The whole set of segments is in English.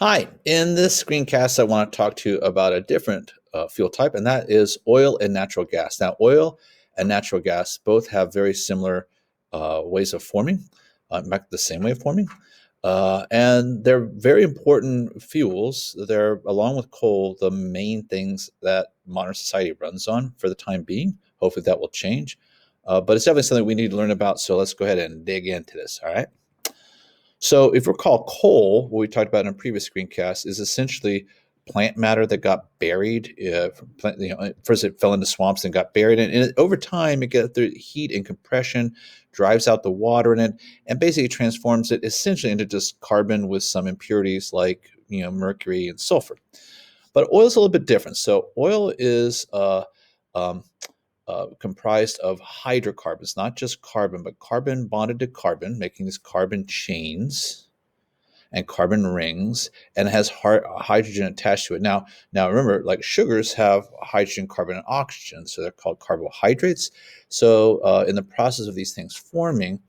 Hi, in this screencast, I want to talk to you about a different fuel type, and that is oil and natural gas. Now, oil and natural gas both have very similar ways of forming, in fact, the same way of forming, and they're very important fuels. They're, along with coal, the main things that modern society runs on for the time being. Hopefully, that will change, but it's definitely something we need to learn about, so let's go ahead and dig into this, all right? So, if you recall, coal, what we talked about in a previous screencast, is essentially plant matter that got buried. First it fell into swamps and got buried, and over time, it gets through heat and compression, drives out the water in it, and basically transforms it essentially into just carbon with some impurities like mercury and sulfur. But oil is a little bit different. So, oil is um, comprised of hydrocarbons, not just carbon, but carbon bonded to carbon, making these carbon chains and carbon rings, and it has hydrogen attached to it. Now remember, like sugars have hydrogen, carbon, and oxygen, so they're called carbohydrates. So in the process of these things forming,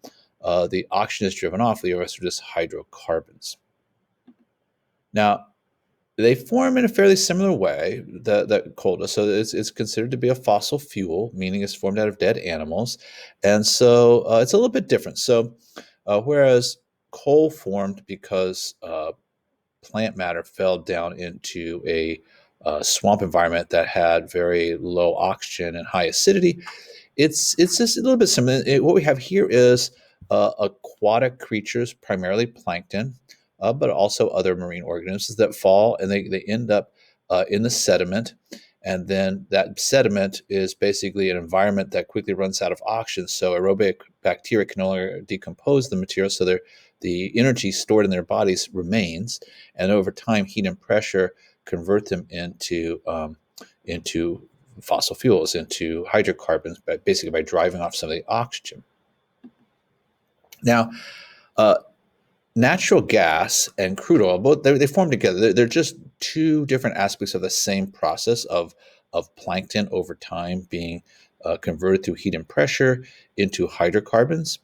the oxygen is driven off. The rest are just hydrocarbons. Now, they form in a fairly similar way that coal does. So it's considered to be a fossil fuel, meaning it's formed out of dead animals. And so it's a little bit different. So whereas coal formed because plant matter fell down into a swamp environment that had very low oxygen and high acidity, it's just a little bit similar. What we have here is aquatic creatures, primarily plankton, but also other marine organisms that fall and they end up in the sediment. And then that sediment is basically an environment that quickly runs out of oxygen. So aerobic bacteria can no longer decompose the material. So the energy stored in their bodies remains. And over time, heat and pressure convert them into fossil fuels, into hydrocarbons, basically by driving off some of the oxygen. Now, uh, natural gas and crude oil, both they form together. They're just two different aspects of the same process of plankton over time being converted through heat and pressure into hydrocarbons.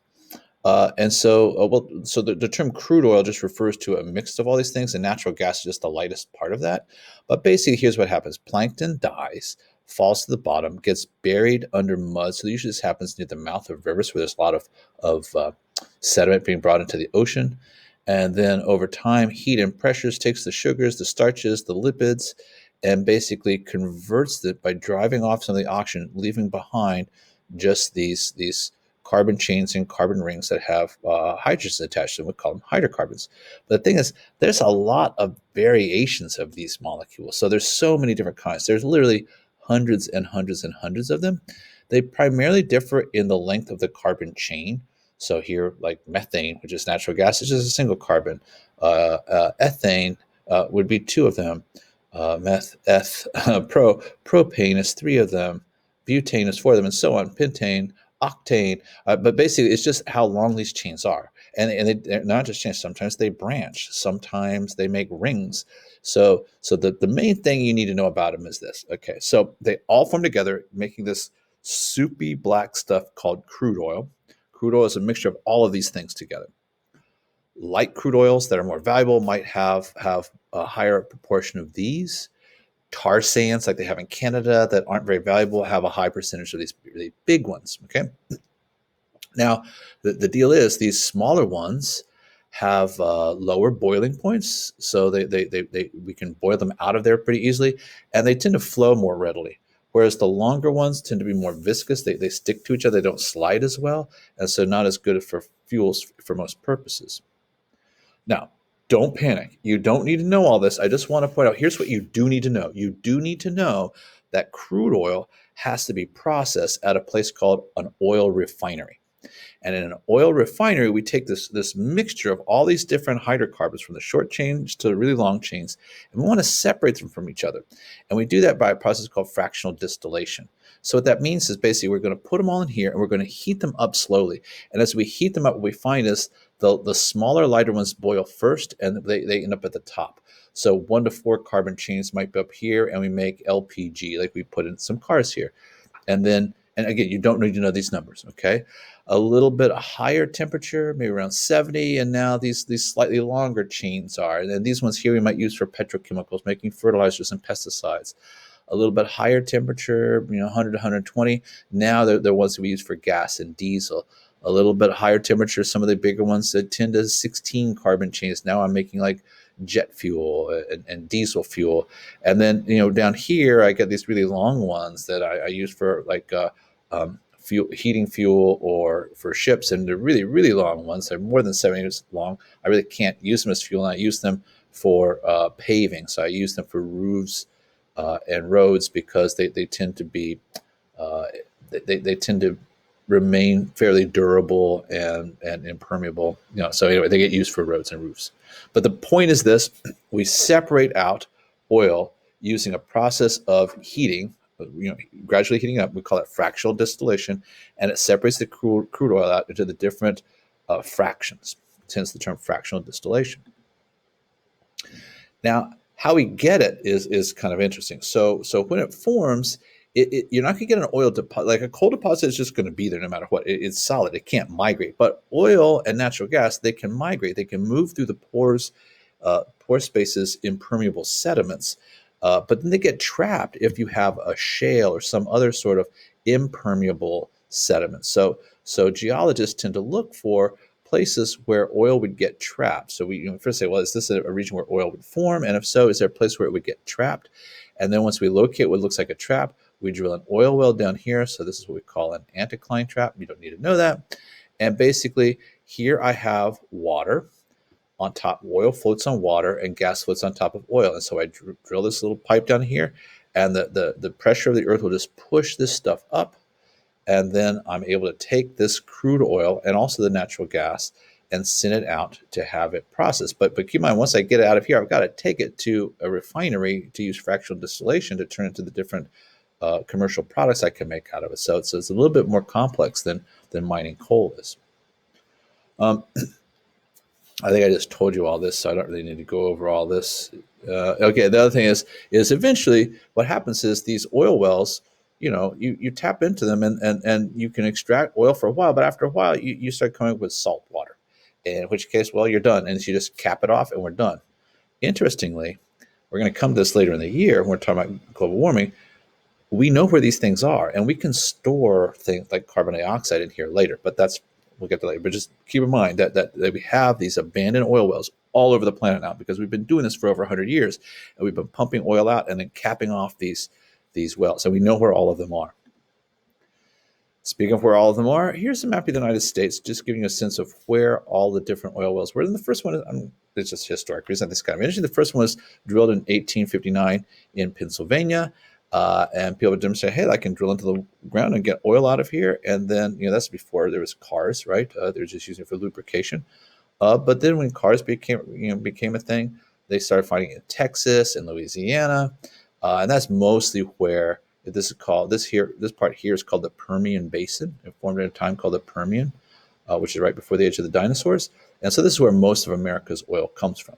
So the term crude oil just refers to a mix of all these things, and natural gas is just the lightest part of that. But basically, here's what happens: plankton dies, falls to the bottom, gets buried under mud. So usually this happens near the mouth of rivers where there's a lot of sediment being brought into the ocean. And then over time, heat and pressures takes the sugars, the starches, the lipids, and basically converts it by driving off some of the oxygen, leaving behind just these carbon chains and carbon rings that have hydrogen attached to them. We call them hydrocarbons. But the thing is, there's a lot of variations of these molecules. So there's so many different kinds. There's literally hundreds and hundreds and hundreds of them. They primarily differ in the length of the carbon chain. So here, like methane, which is natural gas, is just a single carbon. Ethane would be two of them. Propane is three of them. Butane is four of them, and so on. Pentane, octane. But basically, it's just how long these chains are. And they're not just chains. Sometimes they branch. Sometimes they make rings. So the main thing you need to know about them is this. Okay, so they all form together, making this soupy black stuff called crude oil. Crude oil is a mixture of all of these things together. Light crude oils that are more valuable might have a higher proportion of these. Tar sands, like they have in Canada, that aren't very valuable, have a high percentage of these really big ones. Okay. Now, the deal is these smaller ones have lower boiling points, so we can boil them out of there pretty easily, and they tend to flow more readily. Whereas the longer ones tend to be more viscous, they stick to each other, they don't slide as well, and so not as good for fuels for most purposes. Now, don't panic. You don't need to know all this. I just want to point out here's what you do need to know. You do need to know that crude oil has to be processed at a place called an oil refinery. And in an oil refinery, we take this mixture of all these different hydrocarbons from the short chains to the really long chains, and we want to separate them from each other. And we do that by a process called fractional distillation. So what that means is basically we're going to put them all in here and we're going to heat them up slowly. And as we heat them up, what we find is the smaller, lighter ones boil first and they end up at the top. So 1 to 4 carbon chains might be up here, and we make LPG, like we put in some cars here. And again, you don't need to know these numbers, okay? a little bit higher temperature, maybe around 70, and now these slightly longer chains are. And then these ones here we might use for petrochemicals, making fertilizers and pesticides. A little bit higher temperature, 100 to 120. Now they're ones we use for gas and diesel. A little bit higher temperature, some of the bigger ones that 10 to 16 carbon chains. Now I'm making like jet fuel and diesel fuel. And then, down here, I get these really long ones that I use for like fuel, heating fuel, or for ships. And they're really, really long ones. They're more than 7 meters long. I really can't use them as fuel. And I use them for paving. So I use them for roofs and roads because they tend to be uh, they tend to remain fairly durable and impermeable. So anyway, they get used for roads and roofs. But the point is this: we separate out oil using a process of heating, gradually heating up. We call it fractional distillation, and it separates the crude oil out into the different fractions. Hence the term fractional distillation. Now, how we get it is kind of interesting. So when it forms, you're not going to get an oil deposit. Like a coal deposit is just going to be there no matter what. It's solid. It can't migrate. But oil and natural gas, they can migrate. They can move through the pore spaces, impermeable sediments. But then they get trapped if you have a shale or some other sort of impermeable sediment. So geologists tend to look for places where oil would get trapped. So we first say, well, is this a region where oil would form? And if so, is there a place where it would get trapped? And then once we locate what looks like a trap, we drill an oil well down here. So this is what we call an anticline trap. You don't need to know that. And basically, here I have water on top. Oil floats on water and gas floats on top of oil. And so I drill this little pipe down here, and the pressure of the earth will just push this stuff up. And then I'm able to take this crude oil and also the natural gas and send it out to have it processed. But keep in mind, once I get it out of here, I've got to take it to a refinery to use fractional distillation to turn it into the different commercial products I can make out of it. So it's a little bit more complex than mining coal is. I think I just told you all this, so I don't really need to go over all this. Okay, the other thing is eventually what happens is these oil wells, you tap into them and you can extract oil for a while, but after a while you start coming up with salt water, in which case, well, you're done, and so you just cap it off and we're done. Interestingly, we're going to come to this later in the year when we're talking about global warming. We know where these things are, and we can store things like carbon dioxide in here later, but we'll get to later. But just keep in mind that we have these abandoned oil wells all over the planet now, because we've been doing this for over 100 years, and we've been pumping oil out and then capping off these wells. So we know where all of them are. Speaking of where all of them are, here's a map of the United States, just giving you a sense of where all the different oil wells were. And the first one is, it's just historic reason. This kind of interesting. The first one was drilled in 1859 in Pennsylvania. And people would demonstrate, hey, I can drill into the ground and get oil out of here. And then, that's before there was cars, right? They were just using it for lubrication. But then when cars became a thing, they started finding it in Texas and Louisiana. And that's mostly where this part here is called the Permian Basin. It formed at a time called the Permian, which is right before the age of the dinosaurs. And so this is where most of America's oil comes from.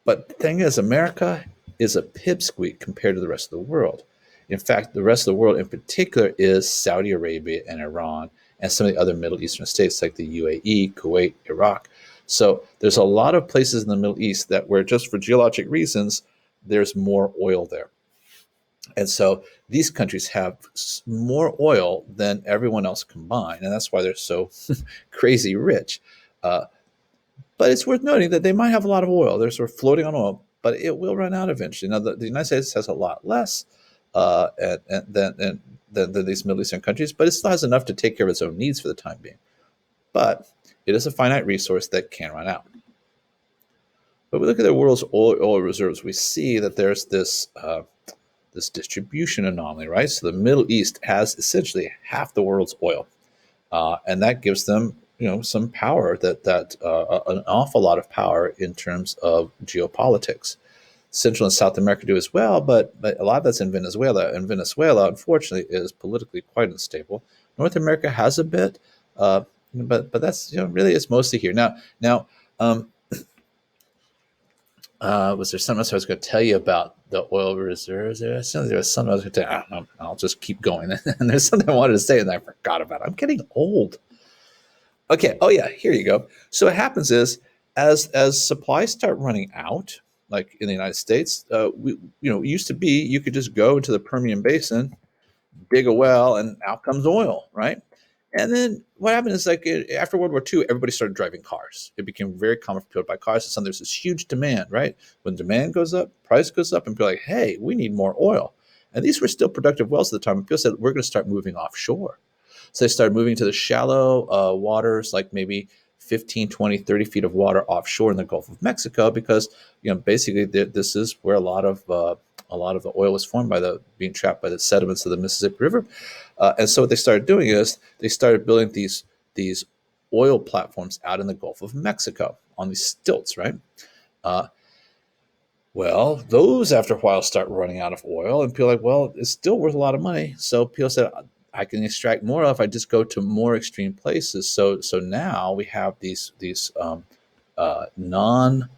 But the thing is, America is a pipsqueak compared to the rest of the world. In fact, the rest of the world in particular is Saudi Arabia and Iran and some of the other Middle Eastern states like the UAE, Kuwait, Iraq. So there's a lot of places in the Middle East that where just for geologic reasons, there's more oil there. And so these countries have more oil than everyone else combined, and that's why they're so crazy rich. But it's worth noting that they might have a lot of oil. They're sort of floating on oil, but it will run out eventually. Now, the United States has a lot less than these Middle Eastern countries, but it still has enough to take care of its own needs for the time being. But it is a finite resource that can run out. But we look at the world's oil reserves, we see that there's this distribution anomaly, right? So the Middle East has essentially half the world's oil, and that gives them some power that an awful lot of power in terms of geopolitics. Central and South America do as well, but a lot of that's in Venezuela, and Venezuela, unfortunately, is politically quite unstable. North America has a bit, but that's really it's mostly here now. Was there something else I was going to tell you about the oil reserves? There was something I was going to tell you. I don't know. I'll just keep going. And there's something I wanted to say and I forgot about it. I'm getting old. Okay. Oh yeah. Here you go. So what happens is, as supplies start running out, like in the United States, it used to be you could just go into the Permian Basin, dig a well, and out comes oil, right? And then what happened is, like, after World War II, everybody started driving cars. It became very common for people to buy cars. And so there's this huge demand, right? When demand goes up, price goes up, and people are like, hey, we need more oil. And these were still productive wells at the time. And people said, we're going to start moving offshore. So they started moving to the shallow waters, like maybe 15, 20, 30 feet of water offshore in the Gulf of Mexico, because basically this is where a lot of the oil was formed by the being trapped by the sediments of the Mississippi River. And so what they started doing is they started building these oil platforms out in the Gulf of Mexico on these stilts, right? Uh, well, those after a while start running out of oil, and people are like, well, it's still worth a lot of money. So people said, I can extract more if I just go to more extreme places. So now we have these non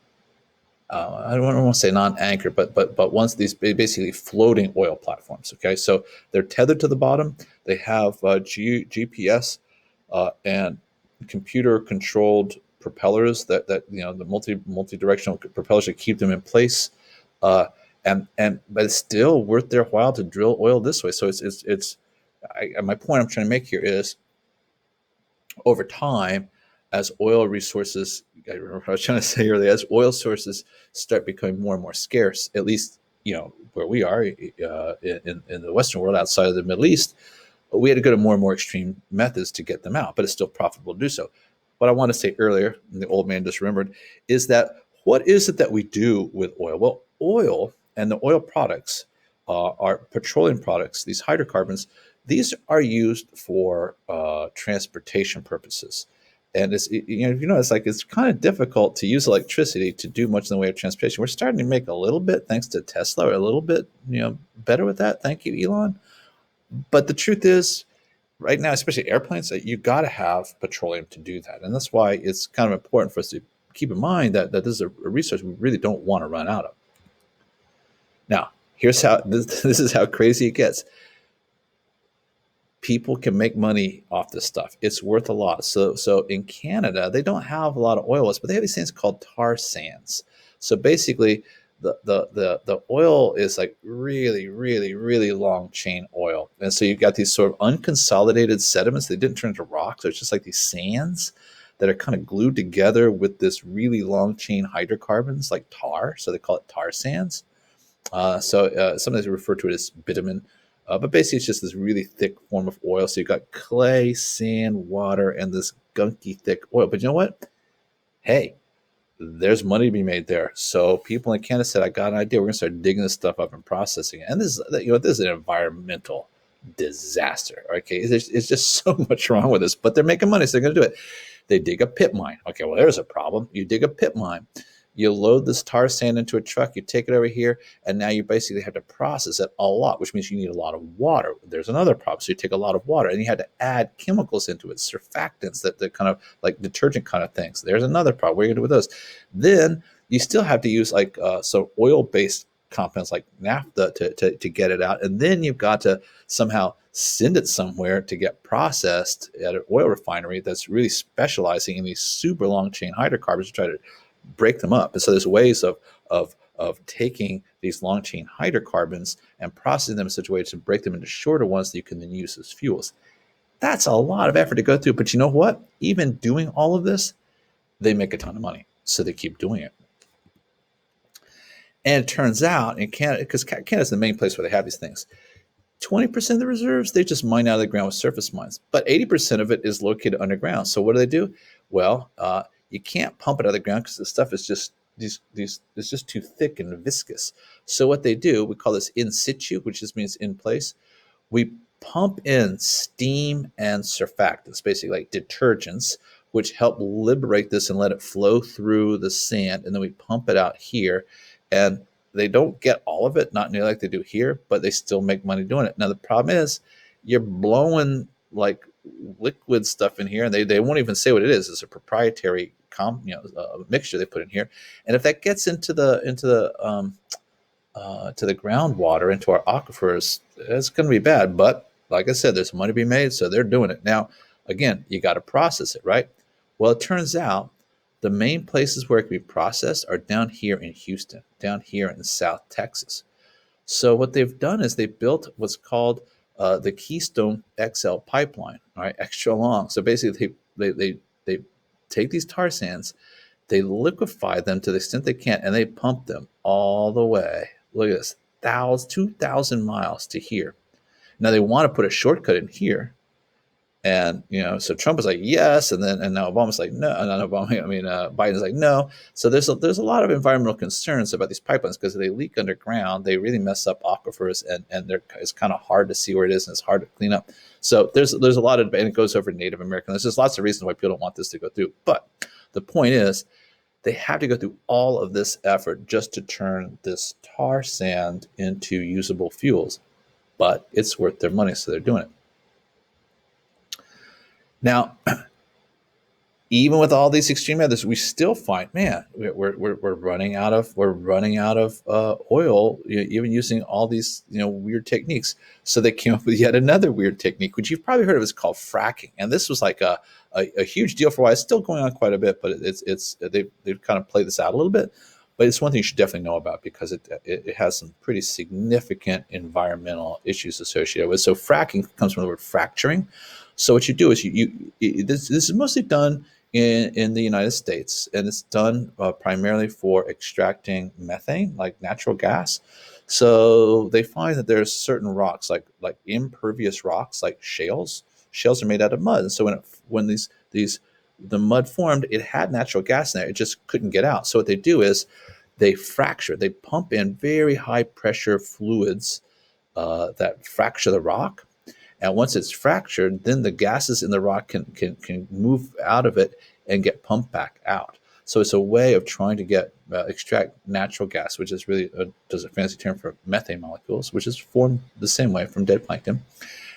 I don't want to say non-anchored, but once these basically floating oil platforms. Okay, so they're tethered to the bottom. They have GPS and computer controlled propellers that the multi directional propellers that keep them in place. Uh, and but it's still worth their while to drill oil this way. So my point I'm trying to make here is, over time, as oil resources, I remember what I was trying to say earlier, as oil sources start becoming more and more scarce, at least where we are in the Western world, outside of the Middle East, we had to go to more and more extreme methods to get them out, but it's still profitable to do so. What I want to say earlier, and the old man just remembered, is that what is it that we do with oil? Well, oil and the oil products are petroleum products, these hydrocarbons. These are used for transportation purposes. And it's like it's kind of difficult to use electricity to do much in the way of transportation. We're starting to make a little bit, thanks to Tesla, a little bit, better with that. Thank you, Elon. But the truth is, right now, especially airplanes, you got to have petroleum to do that, and that's why it's kind of important for us to keep in mind that this is a resource we really don't want to run out of. Now, here's how this is how crazy it gets. People can make money off this stuff. It's worth a lot. So in Canada, they don't have a lot of oil wells, but they have these things called tar sands. So basically, the oil is like really, really, really long chain oil. And so you've got these sort of unconsolidated sediments. They didn't turn into rocks. It's just like these sands that are kind of glued together with this really long chain hydrocarbons like tar. So they call it tar sands. Sometimes they refer to it as bitumen. But basically, it's just this really thick form of oil. So you've got clay, sand, water, and this gunky, thick oil. But you know what? Hey, there's money to be made there. So people in Canada said, I got an idea. We're going to start digging this stuff up and processing it. And this is an environmental disaster. Okay, it's just so much wrong with this. But they're making money, so they're going to do it. They dig a pit mine. Okay, well, there's a problem. You dig a pit mine. You load this tar sand into a truck, you take it over here, and now you basically have to process it a lot, which means you need a lot of water. There's another problem. So you take a lot of water, and you had to add chemicals into it, surfactants, that kind of like detergent kind of things. There's another problem. What are you going to do with those? Then you still have to use some oil-based compounds like naphtha to get it out. And then you've got to somehow send it somewhere to get processed at an oil refinery that's really specializing in these super long chain hydrocarbons to try to break them up. And so there's ways of taking these long chain hydrocarbons and processing them in such a way to break them into shorter ones that you can then use as fuels. That's a lot of effort to go through. But you know what? Even doing all of this, they make a ton of money. So they keep doing it. And it turns out in Canada, because Canada's the main place where they have these things, 20% of the reserves, they just mine out of the ground with surface mines. But 80% of it is located underground. So what do? Well, you can't pump it out of the ground because the stuff is just it's just too thick and viscous. So what they do, we call this in situ, which just means in place. We pump in steam and surfactants, basically like detergents, which help liberate this and let it flow through the sand. And then we pump it out here. And they don't get all of it, not nearly like they do here, but they still make money doing it. Now, the problem is you're blowing like liquid stuff in here, and they won't even say what it is. It's a proprietary mixture they put in here, and if that gets to the groundwater, into our aquifers, it's going to be bad. But like I said, there's money to be made, so they're doing it. Now, again, you got to process it, right? Well, it turns out the main places where it can be processed are down here in Houston, down here in South Texas. So what they've done is they built what's called the Keystone XL pipeline, all right, extra long. So basically, they take these tar sands, they liquefy them to the extent they can, and they pump them all the way. Look at this, 2,000 miles to here. Now they want to put a shortcut in here, and so Trump is like yes, and now Obama's like no, not Obama. Biden's like no. So there's a lot of environmental concerns about these pipelines because they leak underground. They really mess up aquifers, and it's kind of hard to see where it is, and it's hard to clean up. So there's a lot of, and it goes over Native American. There's just lots of reasons why people don't want this to go through. But the point is, they have to go through all of this effort just to turn this tar sand into usable fuels. But it's worth their money, so they're doing it. Now, even with all these extreme methods, we still find, man, we're running out of oil, even using all these weird techniques. So they came up with yet another weird technique, which you've probably heard of. It's called fracking, and this was like a huge deal for a while. It's still going on quite a bit, but they've kind of played this out a little bit. But it's one thing you should definitely know about because it has some pretty significant environmental issues associated with it. So fracking comes from the word fracturing. So what you do is this is mostly done in the United States, and it's done primarily for extracting methane, like natural gas. So they find that there's certain rocks, like impervious rocks, like shales. Shales are made out of mud, and so when the mud formed, it had natural gas in there. It just couldn't get out. So what they do is they fracture. They pump in very high pressure fluids that fracture the rock. And once it's fractured, then the gases in the rock can move out of it and get pumped back out. So it's a way of trying to extract natural gas, which is really a fancy term for methane molecules, which is formed the same way from dead plankton.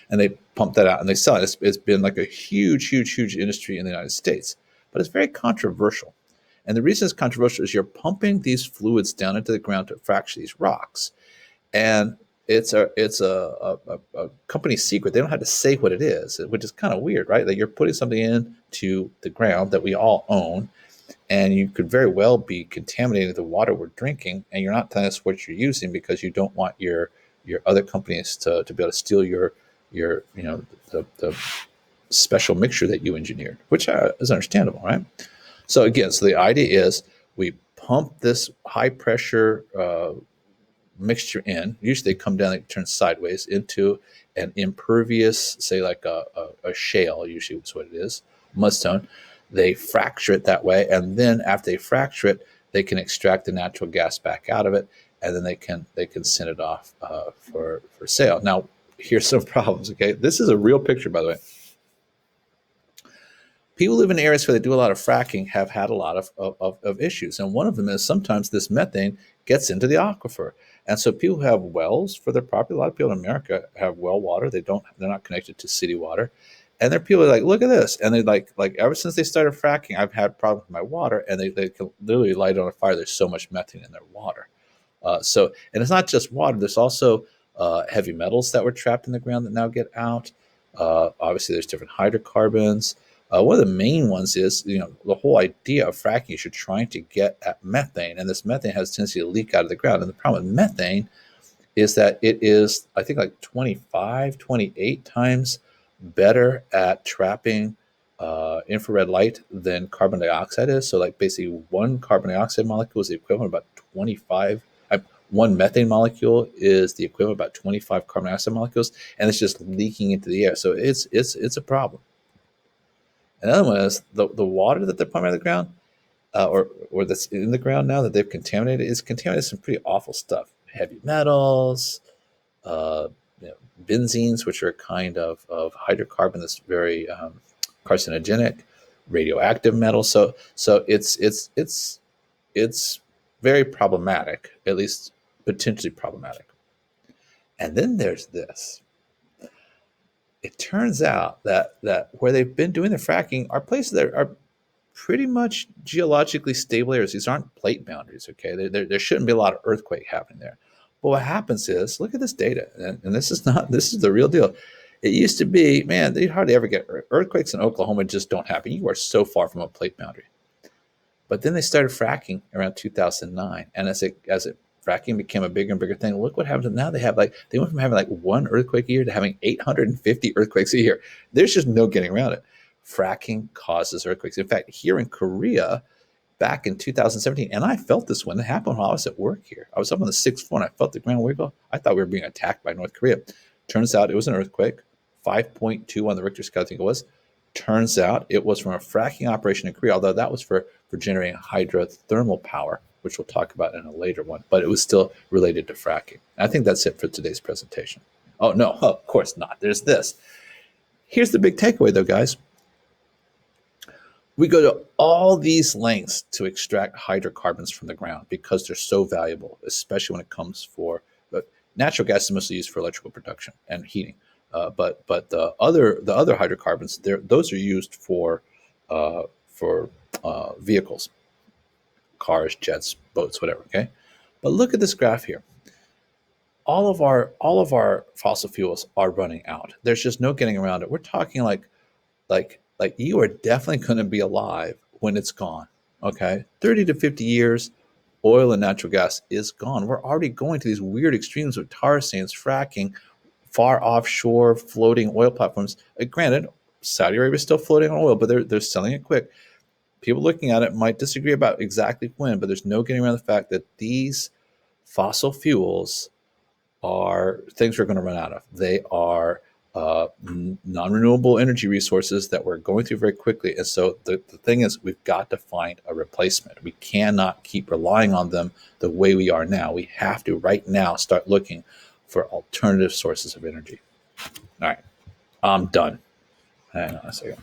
And they pump that out and they sell it. It's been like a huge industry in the United States, but it's very controversial. And the reason it's controversial is you're pumping these fluids down into the ground to fracture these rocks, and it's a company secret. They don't have to say what it is, which is kind of weird, right? Like you're putting something into the ground that we all own, and you could very well be contaminating the water we're drinking, and you're not telling us what you're using because you don't want your other companies to be able to steal your the special mixture that you engineered, which is understandable, right? So again, the idea is we pump this high pressure mixture in. Usually they come down, they turn sideways into an impervious, say like a shale, usually is what it is, mudstone. They fracture it that way, and then after they fracture it, they can extract the natural gas back out of it, and then they can send it off for sale. Now, here's some problems. Okay, this is a real picture, by the way. People who live in areas where they do a lot of fracking have had a lot of issues. And one of them is sometimes this methane gets into the aquifer. And so people who have wells for their property, a lot of people in America have well water. They're not connected to city water. And there are people like, look at this. And they like ever since they started fracking, I've had problems with my water, and they can literally light it on fire. There's so much methane in their water. And it's not just water. There's also heavy metals that were trapped in the ground that now get out. Obviously, there's different hydrocarbons. One of the main ones is, the whole idea of fracking is you're trying to get at methane, and this methane has a tendency to leak out of the ground. And the problem with methane is that it is, I think, like 25, 28 times better at trapping infrared light than carbon dioxide is. So, like, basically, one carbon dioxide molecule is the equivalent of about 25. One methane molecule is the equivalent of about 25 carbon dioxide molecules, and it's just leaking into the air. So it's a problem. Another one is the water that they're pumping out of the ground, or that's in the ground now that they've contaminated, is contaminated some pretty awful stuff. Heavy metals, uh, benzenes, which are a kind of hydrocarbon that's very carcinogenic, radioactive metal. So it's very problematic, at least potentially problematic. And then there's this. It turns out that where they've been doing the fracking are places that are pretty much geologically stable areas. These aren't plate boundaries, okay? There shouldn't be a lot of earthquake happening there. But what happens is, look at this data, and this is the real deal. It used to be, man, they hardly ever get earthquakes in Oklahoma. Just don't happen. You are so far from a plate boundary. But then they started fracking around 2009, and as it fracking became a bigger and bigger thing, look what happened. Now they went from having like one earthquake a year to having 850 earthquakes a year. There's just no getting around it. Fracking causes earthquakes. In fact, here in Korea, back in 2017, and I felt this when it happened while I was at work here. I was up on the sixth floor and I felt the ground wiggle. I thought we were being attacked by North Korea. Turns out it was an earthquake, 5.2 on the Richter scale, I think it was. Turns out it was from a fracking operation in Korea, although that was for generating hydrothermal power, which we'll talk about in a later one, but it was still related to fracking. I think that's it for today's presentation. Oh, no, of course not. There's this. Here's the big takeaway, though, guys. We go to all these lengths to extract hydrocarbons from the ground because they're so valuable, especially when it comes for natural gas is mostly used for electrical production and heating. But the other hydrocarbons, those are used for vehicles, cars, jets, boats, whatever. Okay, but look at this graph here. All of our fossil fuels are running out. There's just no getting around it. We're talking like you are definitely going to be alive when it's gone. Okay, 30 to 50 years, oil and natural gas is gone. We're already going to these weird extremes with tar sands, fracking, far offshore floating oil platforms. Granted, Saudi Arabia is still floating on oil, but they're selling it quick. People looking at it might disagree about exactly when, but there's no getting around the fact that these fossil fuels are things we're going to run out of. They are non-renewable energy resources that we're going through very quickly. And so the thing is, we've got to find a replacement. We cannot keep relying on them the way we are now. We have to right now start looking for alternative sources of energy. All right, I'm done. Hang on a second.